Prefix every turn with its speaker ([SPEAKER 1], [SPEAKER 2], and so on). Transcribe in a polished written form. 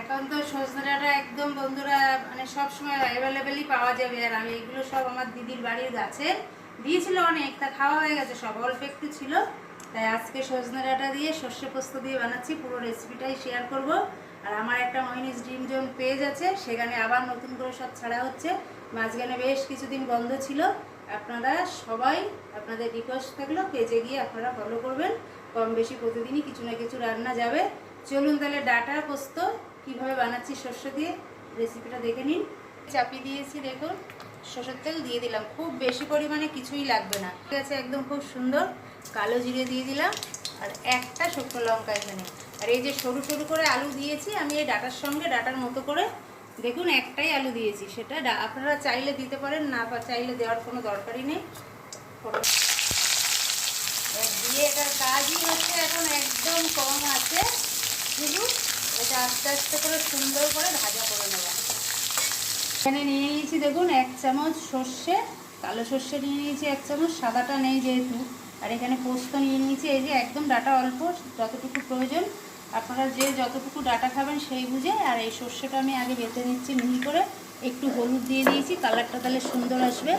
[SPEAKER 1] এখন তো সজনে ডাঁটা একদম বন্ধুরা মানে সব সময় অ্যাভেলেবেলই পাওয়া যাবে। আর আমি এগুলো সব আমার দিদির বাড়ির গাছে দিয়েছিল অনেক, তা খাওয়া হয়ে গেছে, সব অল্প একটু ছিল। তাই আজকে সজনে ডাঁটা দিয়ে সর্ষে পোস্ত দিয়ে বানাচ্ছি, পুরো রেসিপিটাই শেয়ার করব। আর আমার একটা মইনিস ড্রিম জোন পেজ আছে, সেখানে আবার নতুন করে সব ছাড়া হচ্ছে। মাঝখানে বেশ কিছুদিন বন্ধ ছিল। আপনারা সবাই আপনাদের রিকোয়েস্ট থাকলো পেজে গিয়ে আপনারা ফলো করবেন। কম বেশি প্রতিদিনই কিছু না কিছু রান্না যাবে। চলুন তাহলে ডাঁটা পোস্ত কীভাবে বানাচ্ছি সর্ষে দিয়ে রেসিপিটা দেখে নিন। চাপিয়ে দিয়েছি, দেখুন সর্ষের তেল দিয়ে দিলাম, খুব বেশি পরিমাণে কিছুই লাগবে না, ঠিক আছে? একদম খুব সুন্দর কালো জিরে দিয়ে দিলাম আর একটা শুকনো লঙ্কা এখানে। আর এই যে সরু সরু করে আলু দিয়েছি আমি এই ডাঁটার সঙ্গে, ডাঁটার মতো করে দেখুন একটাই আলু দিয়েছি, সেটা আপনারা চাইলে দিতে পারেন, না চাইলে দেওয়ার কোনো দরকারই নেই। দিয়ে এটার কাজই হচ্ছে এখন একদম কম আছে, শুধু এটা আস্তে আস্তে করে সুন্দর করে ভাজা করে নেব। এখানে নিয়ে নিয়েছি দেখুন 1 চামচ সর্ষে, কালো সর্ষে নিয়ে নিয়েছি 1 চামচ, সাদাটা নেই যেহেতু। আর এখানে পোস্ত নিয়ে নিয়েছি, এই যে একদম ডাঁটা অল্প, যতটুকু প্রয়োজন আপনারা যে যতটুকু ডাঁটা খাবেন সেই বুঝে। আর এই সর্ষেটা আমি আগে বেটে নিচ্ছি মিহি করে, একটু হলুদ দিয়ে দিয়েছি, কালারটা তাহলে সুন্দর আসবে।